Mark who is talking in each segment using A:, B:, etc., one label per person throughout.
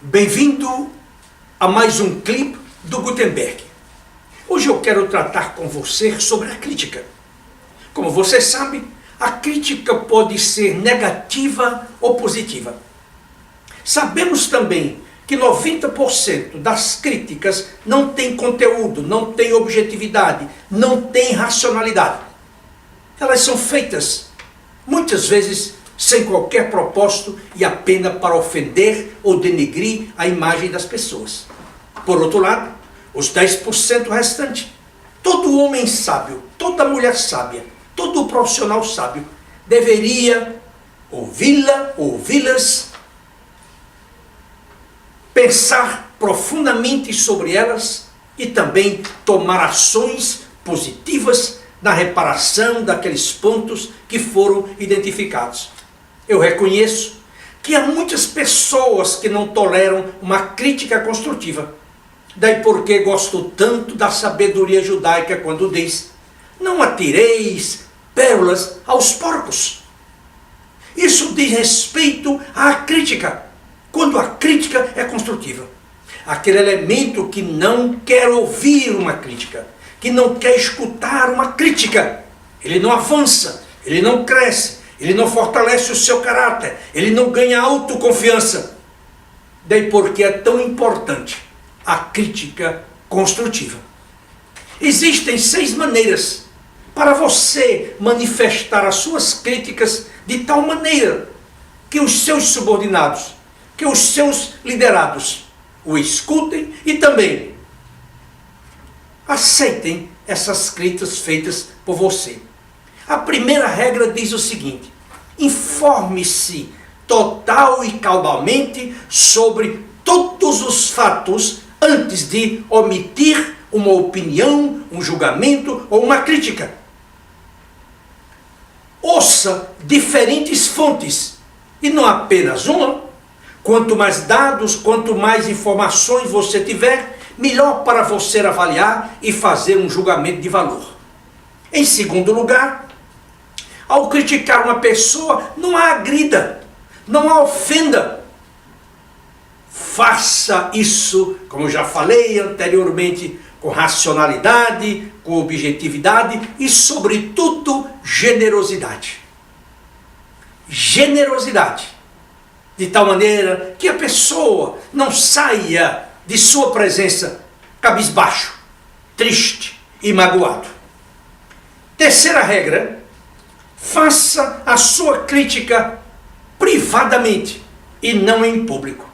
A: Bem-vindo a mais um clipe do Gutenberg. Hoje eu quero tratar com você sobre a crítica. Como você sabe, a crítica pode ser negativa ou positiva. Sabemos também que 90% das críticas não tem conteúdo, não tem objetividade, não tem racionalidade. Elas são feitas, muitas vezes, sem qualquer propósito e apenas para ofender ou denegrir a imagem das pessoas. Por outro lado, os 10% restantes, todo homem sábio, toda mulher sábia, todo profissional sábio deveria ouvi-las, pensar profundamente sobre elas e também tomar ações positivas na reparação daqueles pontos que foram identificados. Eu reconheço que há muitas pessoas que não toleram uma crítica construtiva. Daí porque gosto tanto da sabedoria judaica quando diz: não atireis pérolas aos porcos. Isso diz respeito à crítica, quando a crítica é construtiva. Aquele elemento que não quer ouvir uma crítica, que não quer escutar uma crítica, ele não avança, ele não cresce, ele não fortalece o seu caráter, ele não ganha autoconfiança. Daí porque é tão importante a crítica construtiva. Existem 6 maneiras para você manifestar as suas críticas de tal maneira que os seus subordinados, que os seus liderados o escutem e também aceitem essas críticas feitas por você. A primeira regra diz o seguinte: informe-se total e cabalmente sobre todos os fatos antes de omitir uma opinião, um julgamento ou uma crítica. Ouça diferentes fontes, e não apenas uma. Quanto mais dados, quanto mais informações você tiver, melhor para você avaliar e fazer um julgamento de valor. Em segundo lugar, ao criticar uma pessoa, não a agrida, não a ofenda. Faça isso, como eu já falei anteriormente, com racionalidade, com objetividade e, sobretudo, generosidade. Generosidade. De tal maneira que a pessoa não saia de sua presença cabisbaixo, triste e magoado. Terceira regra: faça a sua crítica privadamente e não em público.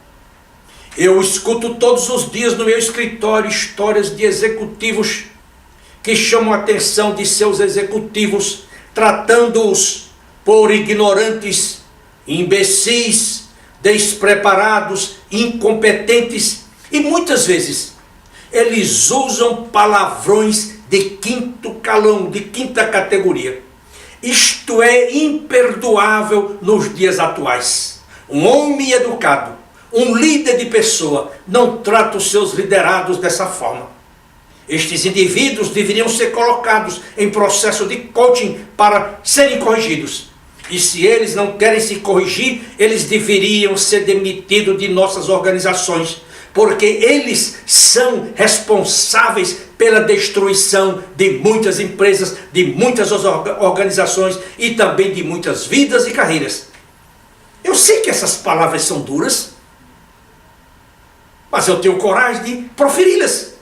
A: Eu escuto todos os dias no meu escritório histórias de executivos que chamam a atenção de seus executivos, tratando-os por ignorantes, imbecis, despreparados, incompetentes, e muitas vezes eles usam palavrões de quinto calão, de quinta categoria. Isto é imperdoável nos dias atuais. Um homem educado, um líder de pessoa, não trata os seus liderados dessa forma. Estes indivíduos deveriam ser colocados em processo de coaching para serem corrigidos. E se eles não querem se corrigir, eles deveriam ser demitidos de nossas organizações, porque eles são responsáveis pela destruição de muitas empresas, de muitas organizações e também de muitas vidas e carreiras. Eu sei que essas palavras são duras, mas eu tenho coragem de proferi-las,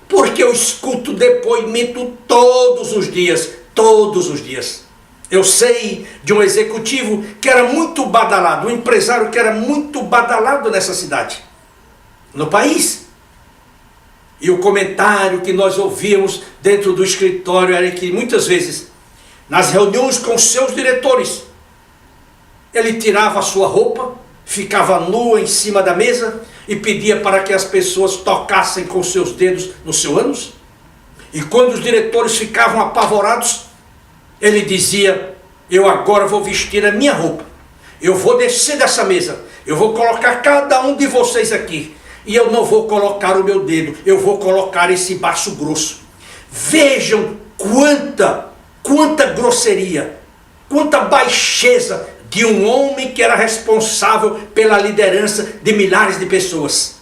A: porque eu escuto depoimento todos os dias, todos os dias. Eu sei de um executivo que era muito badalado, um empresário que era muito badalado nessa cidade, no país. E o comentário que nós ouvíamos dentro do escritório era que muitas vezes, nas reuniões com seus diretores, ele tirava a sua roupa, ficava nua em cima da mesa e pedia para que as pessoas tocassem com seus dedos no seu ânus. E quando os diretores ficavam apavorados, ele dizia: eu agora vou vestir a minha roupa, eu vou descer dessa mesa, eu vou colocar cada um de vocês aqui, e eu não vou colocar o meu dedo, eu vou colocar esse baço grosso. Vejam quanta grosseria, quanta baixeza de um homem que era responsável pela liderança de milhares de pessoas.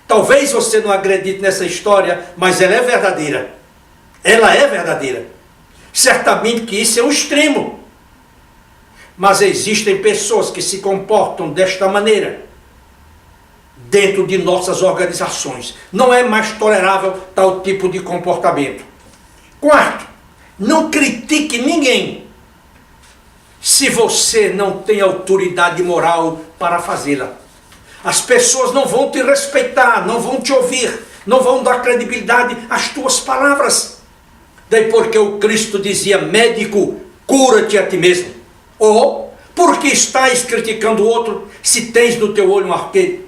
A: Talvez você não acredite nessa história, mas ela é verdadeira. Ela é verdadeira. Certamente que isso é um extremo. Mas existem pessoas que se comportam desta maneira dentro de nossas organizações. Não é mais tolerável tal tipo de comportamento. Quarto, não critique ninguém se você não tem autoridade moral para fazê-la. As pessoas não vão te respeitar, não vão te ouvir, não vão dar credibilidade às tuas palavras. Daí porque o Cristo dizia: médico, cura-te a ti mesmo. Ou, porque estás criticando o outro, se tens no teu olho um arqueiro?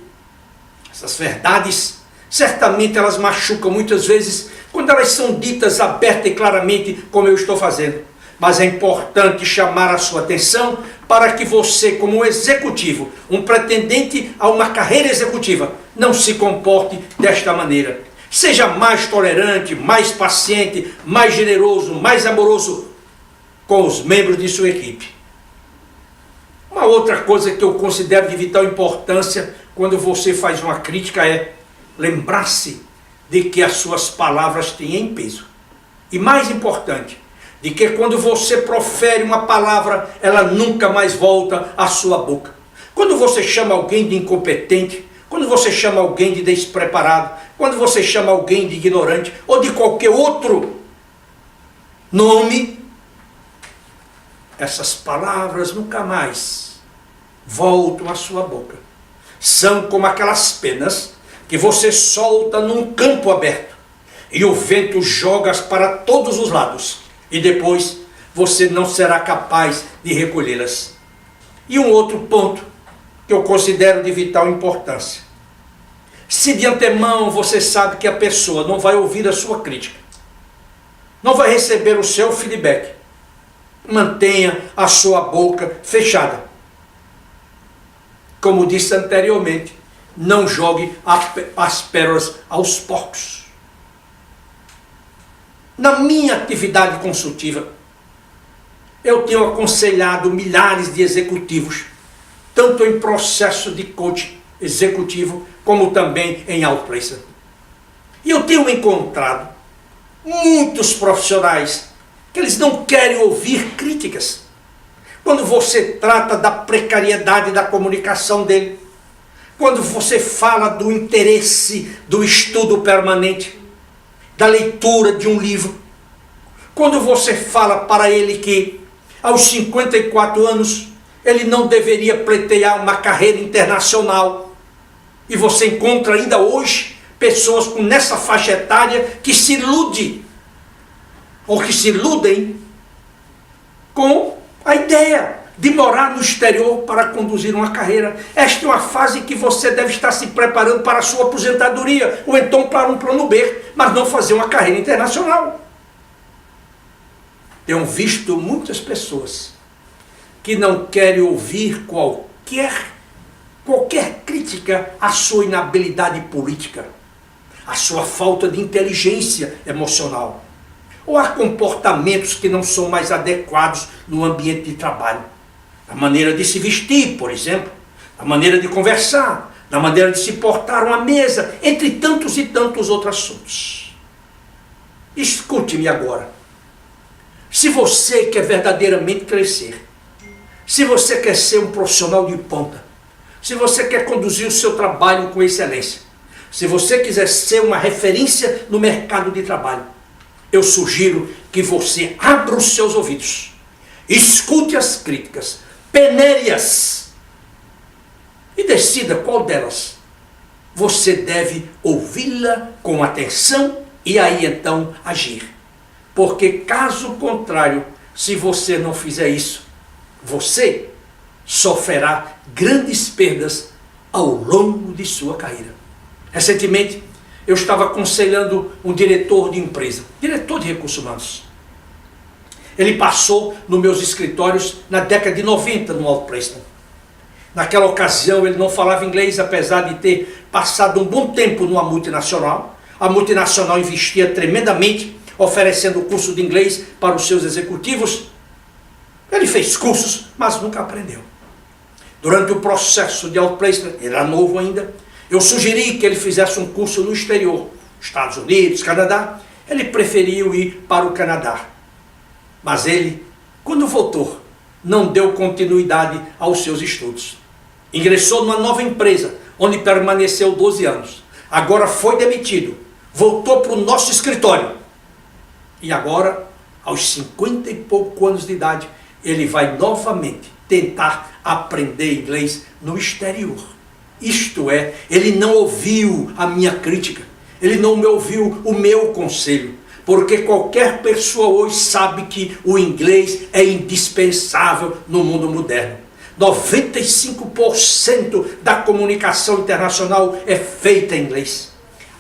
A: Essas verdades, certamente elas machucam muitas vezes, quando elas são ditas aberta e claramente, como eu estou fazendo. Mas é importante chamar a sua atenção para que você, como um executivo, um pretendente a uma carreira executiva, não se comporte desta maneira. Seja mais tolerante, mais paciente, mais generoso, mais amoroso com os membros de sua equipe. Uma outra coisa que eu considero de vital importância quando você faz uma crítica é lembrar-se de que as suas palavras têm peso. E mais importante, de que quando você profere uma palavra, ela nunca mais volta à sua boca. Quando você chama alguém de incompetente, quando você chama alguém de despreparado, quando você chama alguém de ignorante ou de qualquer outro nome, essas palavras nunca mais voltam à sua boca. São como aquelas penas que você solta num campo aberto e o vento joga para todos os lados e depois você não será capaz de recolhê-las. E um outro ponto que eu considero de vital importância: se de antemão você sabe que a pessoa não vai ouvir a sua crítica, não vai receber o seu feedback, mantenha a sua boca fechada. Como disse anteriormente, não jogue as pérolas aos porcos. Na minha atividade consultiva, eu tenho aconselhado milhares de executivos, tanto em processo de coaching executivo, como também em outplacement. E eu tenho encontrado muitos profissionais que eles não querem ouvir críticas. Quando você trata da precariedade da comunicação dele, quando você fala do interesse do estudo permanente, da leitura de um livro, quando você fala para ele que aos 54 anos ele não deveria pleitear uma carreira internacional, e você encontra ainda hoje pessoas com nessa faixa etária que se iludem, ou que se iludem com a ideia de morar no exterior para conduzir uma carreira. Esta é uma fase que você deve estar se preparando para a sua aposentadoria, ou então para um plano B, mas não fazer uma carreira internacional. Tenho visto muitas pessoas que não querem ouvir qualquer crítica à sua inabilidade política, à sua falta de inteligência emocional, ou a comportamentos que não são mais adequados no ambiente de trabalho. A maneira de se vestir, por exemplo, a maneira de conversar, a maneira de se portar à mesa, entre tantos e tantos outros assuntos. Escute-me agora. Se você quer verdadeiramente crescer, se você quer ser um profissional de ponta, se você quer conduzir o seu trabalho com excelência, se você quiser ser uma referência no mercado de trabalho, eu sugiro que você abra os seus ouvidos, escute as críticas, peneire-as e decida qual delas você deve ouvi-la com atenção e aí então agir. Porque caso contrário, se você não fizer isso, você sofrerá grandes perdas ao longo de sua carreira. Recentemente, eu estava aconselhando um diretor de empresa, diretor de recursos humanos. Ele passou nos meus escritórios na década de 90 no outplacement. Naquela ocasião ele não falava inglês, apesar de ter passado um bom tempo numa multinacional. A multinacional investia tremendamente, oferecendo curso de inglês para os seus executivos. Ele fez cursos, mas nunca aprendeu. Durante o processo de outplacement, ele era novo ainda, eu sugeri que ele fizesse um curso no exterior, Estados Unidos, Canadá. Ele preferiu ir para o Canadá. Mas ele, quando voltou, não deu continuidade aos seus estudos. Ingressou numa nova empresa, onde permaneceu 12 anos. Agora foi demitido, voltou para o nosso escritório. E agora, aos 50 e poucos anos de idade, ele vai novamente tentar aprender inglês no exterior. Isto é, ele não ouviu a minha crítica, ele não me ouviu o meu conselho, porque qualquer pessoa hoje sabe que o inglês é indispensável no mundo moderno. 95% da comunicação internacional é feita em inglês.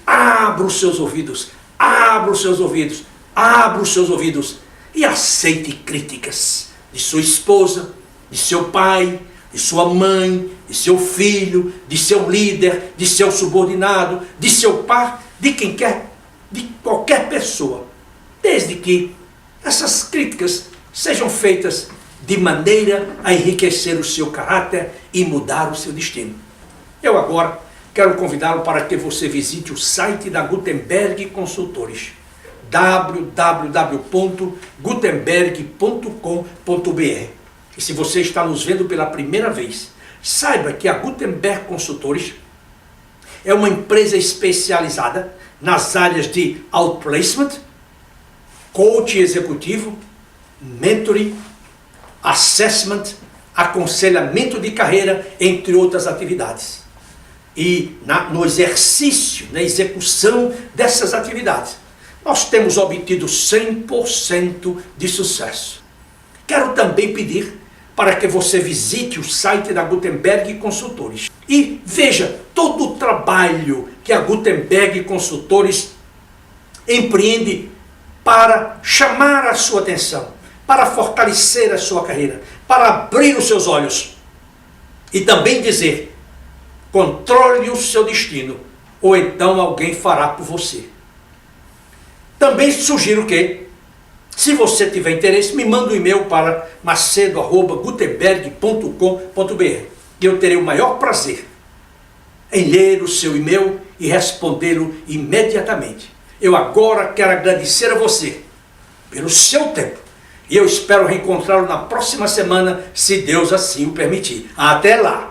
A: Abra os seus ouvidos, abra os seus ouvidos, abra os seus ouvidos e aceite críticas de sua esposa, de seu pai, de sua mãe, de seu filho, de seu líder, de seu subordinado, de seu par, de quem quer, de qualquer pessoa, desde que essas críticas sejam feitas de maneira a enriquecer o seu caráter e mudar o seu destino. Eu agora quero convidá-lo para que você visite o site da Gutenberg Consultores, www.gutenberg.com.br. E se você está nos vendo pela primeira vez, saiba que a Gutenberg Consultores é uma empresa especializada nas áreas de outplacement, coaching executivo, mentoring, assessment, aconselhamento de carreira, entre outras atividades. E no exercício, na execução dessas atividades, nós temos obtido 100% de sucesso. Quero também pedir para que você visite o site da Gutenberg Consultores e veja todo o trabalho que a Gutenberg Consultores empreende para chamar a sua atenção, para fortalecer a sua carreira, para abrir os seus olhos e também dizer: controle o seu destino, ou então alguém fará por você. Também sugiro que, se você tiver interesse, me manda um e-mail para macedo@gutenberg.com.br e eu terei o maior prazer em ler o seu e-mail e respondê-lo imediatamente. Eu agora quero agradecer a você pelo seu tempo e eu espero reencontrá-lo na próxima semana, se Deus assim o permitir. Até lá!